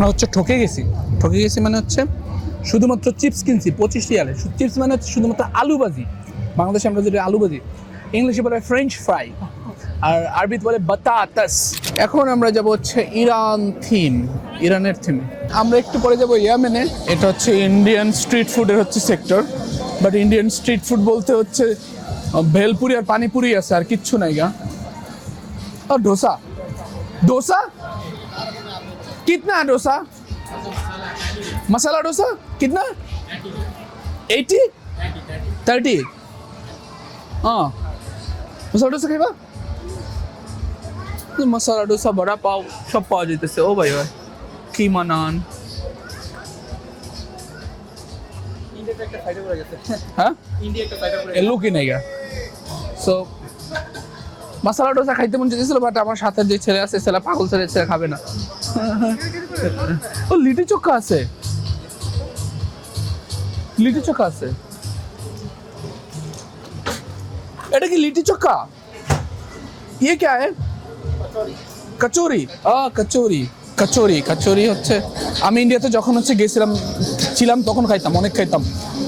আমরা হচ্ছে ঠকে গেছি মানে হচ্ছে শুধুমাত্র চিপস কিনছি 25 রিয়ালে। চিপস মানে হচ্ছে শুধুমাত্র আলু ভাজি। বাংলাদেশে আমরা যেটা আলু ভাজি, ইংলিশে বলে ফ্রেঞ্চ ফ্রাই, আর আরবিতে বলে বাতাতাস। এখন আমরা যাব হচ্ছে ইরানের থিমে। আমরা একটু পরে যাব ইয়ামেনে। এটা হচ্ছে ইন্ডিয়ান স্ট্রিট ফুডের হচ্ছে sector, but Indian street food বলতে হচ্ছে ভেলপুরি আর পানিপুরি আছে, আর কিচ্ছু নাই গা। আর ডোসা ডোসা कितना डोसा, मसाला डोसा कितना 80 30 हाँ मसाला डोसा खाइबा मसाला डोसा बड़ा पाव सब पाওয়া যাইতেছে। ও ভাই ভাই কিমা নান ইন্ডিয়াতে একটা সাইডে পড়ে গেছে। হ্যাঁ ইন্ডিয়া একটা সাইডে পড়ে লুকি নাইগা। সো মশলা ডোসা খাইতে মন চাইছিল, বাট আমার সাথে যে ছেলে আছে ছেলে পাগল ছেলে খাবে না। ও লিটি চোখা আছে, লিটি চোখা আছে। এটা কি লিটি চোখা? ये क्या है? কচুরি। কচুরি হচ্ছে আমি ইন্ডিয়াতে যখন হচ্ছে ছিলাম তখন খাইতাম, অনেক খাইতাম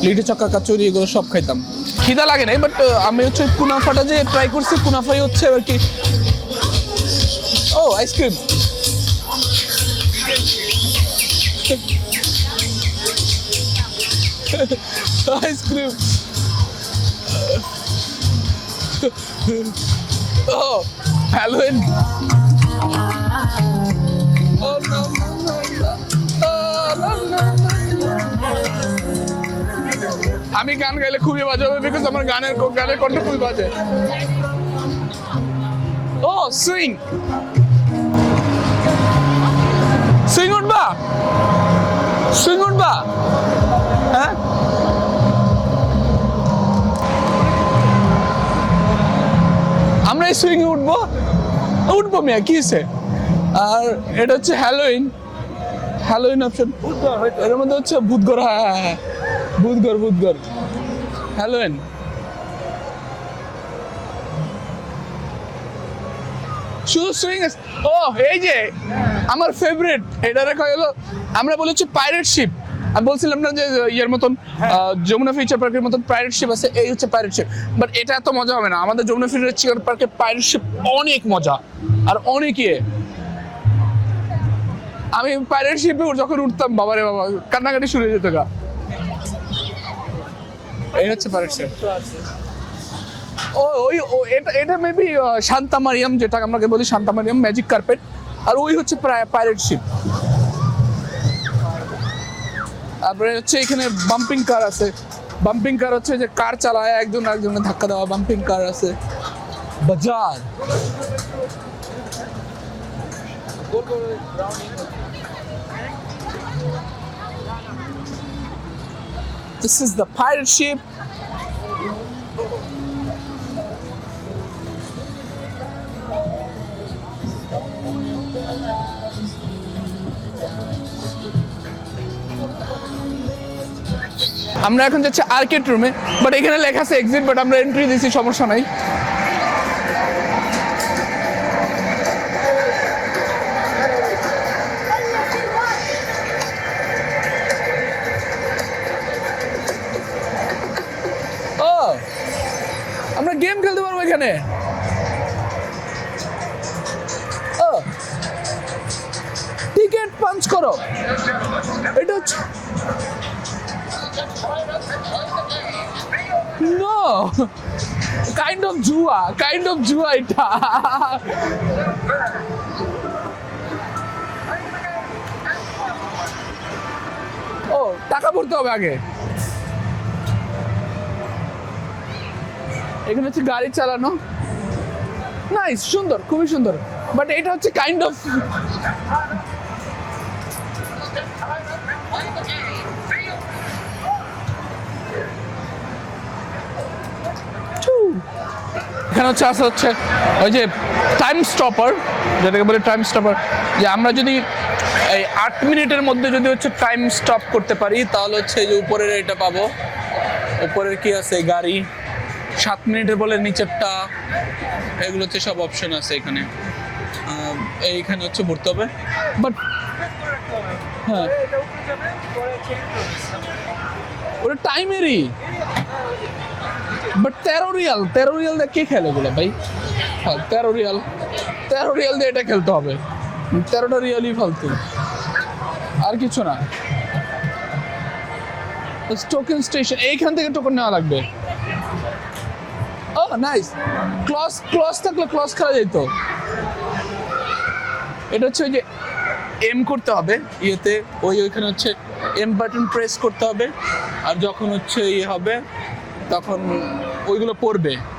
লিটি চোখা, কচুরি, এগুলো সব খাইতাম। খিদা লাগে নাই, বাট আমি হচ্ছে কুনাফাটা যে ট্রাই করছি, কুনাফাই হচ্ছে আর কি। ও আইসক্রিম, আইসক্রিম। ও হ্যালোইন। আমি গান গাইলে খুবই বাজে হবে, বিকজ আমার গানের কণ্ঠ খুবই বাজে। ও সুইং উঠবা হ্যাঁ। আমরা এই সুইং উঠবো মিয়া, কি হয়েছে? আর এটা হচ্ছে হ্যালোইন অপশন। এর মধ্যে হচ্ছে ভূতঘর। হ্যাঁ ভূতঘর হ্যালোইন। শুধু সুইং। ও এই যে আমার ফেভারিট, এটা রেখা হলো, আমরা বলেছি পাইরেট শিপ। আমি বলছিলাম না যে ইয়ের মতন যমুনা ফিউচার পার্কের মতন পাইরেট শিপ আছে, এই হচ্ছে পাইরেট শিপ। বাট এটা এত মজা হবে না। আমাদের যমুনা ফিউচার পার্কের পাইরেট শিপ অনেক মজা আর অনেক ইয়ে। আমি পাইরেট শিপে যখন উঠতাম, বাবারে বাবা কান্নাকাটি শুরু হয়ে যেত গা। এই হচ্ছে পাইরেট শিপ। এটা মেবি শান্তা মারিয়াম, যেটা আমরা বলি শান্তা মারিয়াম ম্যাজিক কার্পেট। আর ওই হচ্ছে পাইরেট শিপ। তারপরে হচ্ছে এখানে বাম্পিং কার আছে। বাম্পিং কার হচ্ছে যে কার চালায় একজন আরেকজনের ধাক্কা দেওয়া, বাম্পিং কার আছে। বাজার This is the pirate ship. আমরা এখন যাচ্ছি আর্কেড রুমে, বাট এখানে লেখা আছে এক্সিট, বাট আমরা এন্ট্রি দিয়েছি, সমস্যা নাই। ও আমরা গেম খেলতে পারবো এখানে। ও টিকেট পাঞ্চ করো। এটা হচ্ছে No, kind of জুয়া এটা। ও টাকা ভরতে হবে আগে। এখানে হচ্ছে গাড়ি চালানো, নাইস, সুন্দর, খুবই সুন্দর। বাট এটা হচ্ছে কাইন্ড অফ এখানে হচ্ছে ওই যে টাইম স্টপার, যেটাকে বলে টাইম স্টপার, যে আমরা যদি এই 8 মিনিটের মধ্যে যদি হচ্ছে টাইম স্টপ করতে পারি, তাহলে হচ্ছে যে উপরের এটা পাবো। উপরের কি আছে, গাড়ি 7 মিনিটের বলে নিচেরটা, এগুলোতে সব অপশন আছে এখানে। এইখানে হচ্ছে ভরতে হবে, বাট হ্যাঁ ওটা টাইমেরই, বাট 13 রিয়াল দিয়ে কে খেলে এগুলো ভাই? হ্যাঁ 13 রিয়াল দিয়ে এটা খেলতে হবে, 13টা রিয়ালই ফালতু, আর কিছু না। টোকেন স্টেশন, এইখান থেকে টোকেন নেওয়া লাগবে। ও নাইস, ক্লস থাকলে ক্লস খেলা যেত। এটা হচ্ছে ওই যে এম করতে হবে ইয়েতে, ওইখানে হচ্ছে এম বাটন প্রেস করতে হবে, আর যখন হচ্ছে ইয়ে হবে তখন ওইগুলো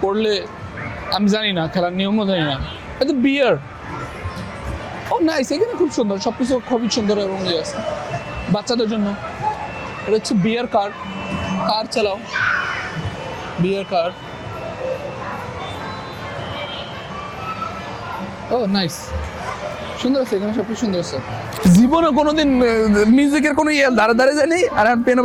পড়লে আমি জানি না, খেলার নিয়মও জানি না। এটা বিয়ার, ও নাইস, এখানে খুব সুন্দর, সবকিছু খুবই সুন্দর এবং ইয়ে আছে বাচ্চাদের জন্য। এটা হচ্ছে বিয়ার কার চালাও, বিয়ার কার। ও নাইস, সুন্দর আছে এখানে, সবকিছু সুন্দর আছে। জীবনে কোনোদিন মিউজিকের কোনো ইয়ে দাঁড়ে যায়নি, আর আমি পেন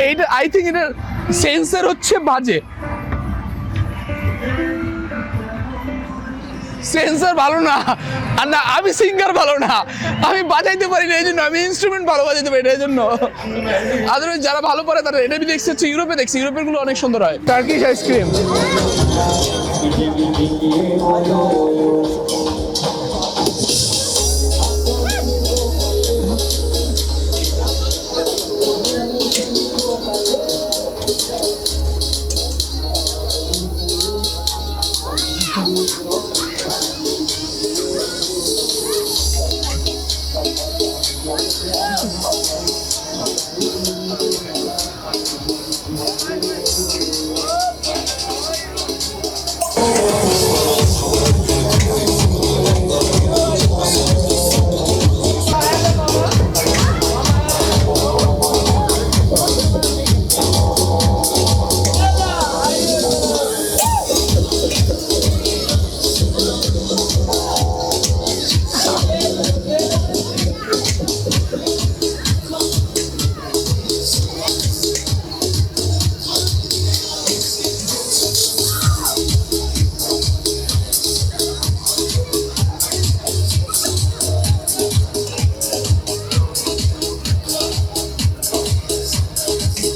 এইটা আই থিঙ্ক এটার সেন্সার হচ্ছে বাজে, সেন্সার ভালো না, আর না আমি সিঙ্গার ভালো না, আমি বাজাইতে পারি না, এই জন্য আমি ইনস্ট্রুমেন্ট ভালো বাজাইতে পারি না, এই জন্য। আদারওয়াইজ যারা ভালো পারে তারা, এটা আমি দেখছি হচ্ছে ইউরোপে, দেখছি ইউরোপের গুলো অনেক সুন্দর হয়। টার্কিশ আইসক্রিম,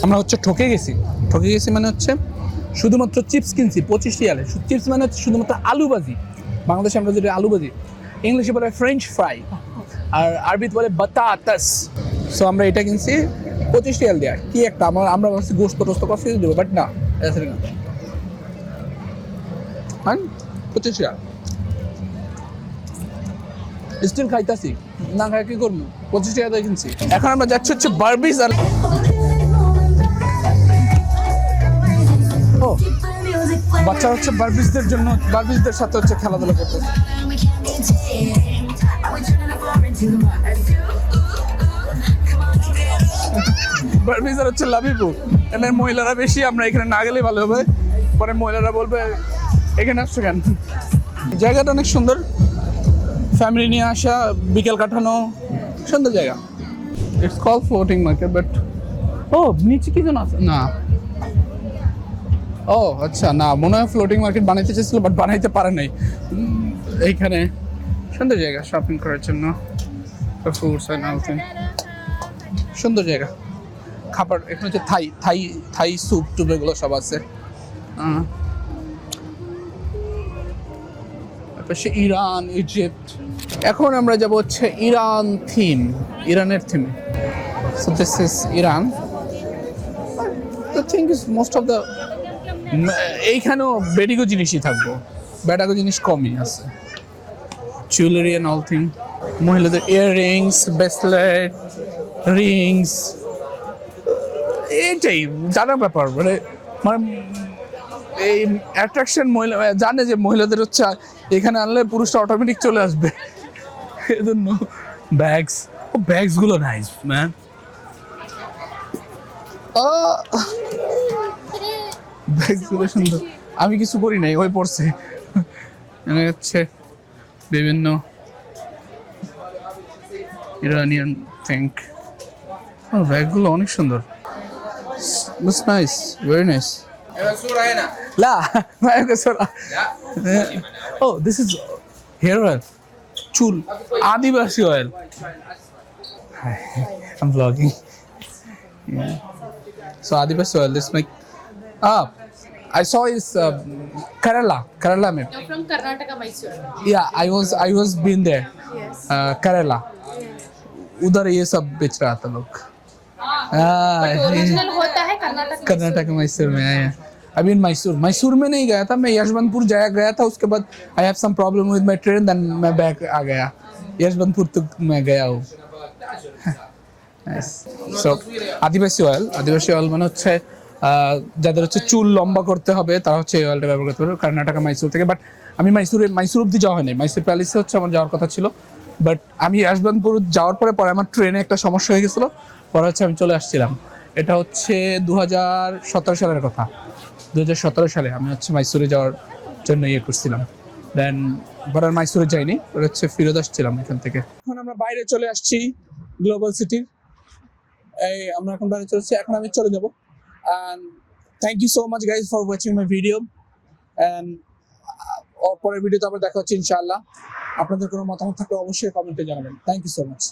আমরা হচ্ছে ঠকে গেছি মানে হচ্ছে শুধুমাত্র চিপস কিনছি 25 রিয়ালে। চিপস মানে হচ্ছে শুধুমাত্র আলুবাজি, বাংলাদেশে আমরা যেটা আলুবাজি, ইংলিশে বলে ফ্রেঞ্চ ফ্রাই, আর আরবিতে বলে বাতাতাস। সো আমরা এটা কিনছি 25 রিয়াল দেওয়া, কি একটা আমরা ভাবছি গোস্ত টোস্ত কফি দেবো, বাট না, হ্যাঁ 25 রিয়াল স্টিল খাইতাছি, না খাই কি করবো, 25 টাকা দিয়ে কিনছি। এখন আমরা যাচ্ছি হচ্ছে বারবিস, আর বাচ্চা হচ্ছে বারবিসদের সাথে হচ্ছে খেলাধুলা করতেছে। বারবিস আর হচ্ছে লাভিবু, এখানে মহিলারা বেশি, আমরা এখানে না গেলে ভালো হবে, পরে মহিলারা বলবে এখানে আসছো কেন। জায়গাটা অনেক সুন্দর, ফ্যামিলি নিয়ে আসা, বিকেল কাটানো, সুন্দর জায়গা। It's call floating market, but ও নিচে কি যেন আছে না, ও আচ্ছা না, মনে হয় ফ্লোটিং মার্কেট বানাইতে চেয়েছিল বাট বানাইতে পারে নাই। এইখানে সুন্দর জায়গা শপিং করার জন্য, ফ্রুটস এন্ড এভরিথিং, সুন্দর জায়গা। খাবার এখানে হচ্ছে থাই স্যুপ টুপ এগুলো সব আছে। সে ইরান, ইজিপ্ট। এখন আমরা যাব হচ্ছে ইরানের থিমে। So this is Iran. The thing is most of the, এইখানেও বেডিগো জিনিসই থাকবো, বেডাগো জিনিস কমই আছে, জুয়েলারি অ্যান্ড অল থিং। মহিলাদের ইয়াররিংস, ব্রেসলেট, রিংস, এইটাই জানার ব্যাপার। মানে এই অ্যাট্রাকশন, মহিলা জানে যে মহিলাদের হচ্ছে এখানে আনলে পুরুষটা অটোমেটিক চলে আসবে, এজন্য ব্যাগসগুলো নাইস ম্যান। ব্যাগসগুলো সুন্দর, আমি কিছু করি নাই, ওই পড়ছে। এখানে হচ্ছে বিভিন্ন ইরানিয়ান থিঙ্ক, ব্যাগগুলো অনেক সুন্দর। That's nice, very nice. Emang surah enak. La, मैं कैसा Ya. Oh, this is hair oil. Chul, Adivasi oil. Hi, I'm vlogging. Yeah. So Adivasi oil. This make I saw is Kerala mein. You're from Karnataka, Mysore. Yeah, I was been there. Yes. Kerala. उधर ये सब बेच रहा था लोग. Original होता है कर्नाटक कर्नाटक मैसूर में आया. I mean मैसूर में नहीं गया था, मैं यशवंतपुर गया था. उसके बाद I have some problem with my train, then मैं बैक आ गया. यशवंतपुर तक मैं गया हूँ. So আদিবাসী অয়েল মানে হচ্ছে যাদের হচ্ছে চুল লম্বা করতে হবে তারা হচ্ছে এই অয়েলটা ব্যবহার করতে পারবে কর্ণাটক মাইসুর থেকে. বাট আমি মাইসুর অব্দি যাওয়া হয়নি. মাইসুর প্যালেসে হচ্ছে আমার যাওয়ার কথা ছিল, বাট আমি যশবন্তপুর যাওয়ার পরে আমার ট্রেনে একটা সমস্যা হয়ে গেছিলো, পরে হচ্ছে আমি চলে আসছিলাম. এটা হচ্ছে 2017 সালের কথা. 2017 সালে আমি হচ্ছে মাইসুরে যাওয়ার জন্য করছিলাম. দেন পরে আর মাইসুরে যাইনি, পরে হচ্ছে ফিরত আসছিলাম এখান থেকে. এখন আমরা বাইরে চলে আসছি গ্লোবাল সিটির. আমরা এখন বাইরে চলছি, এখন আমি চলে যাবো. And thank you so much guys for watching my video, and পরের ভিডিওতে আবার দেখা হচ্ছে ইনশাআল্লাহ. আপনাদের কোনো মতামত থাকলে অবশ্যই কমেন্টে জানাবেন. Thank you so much.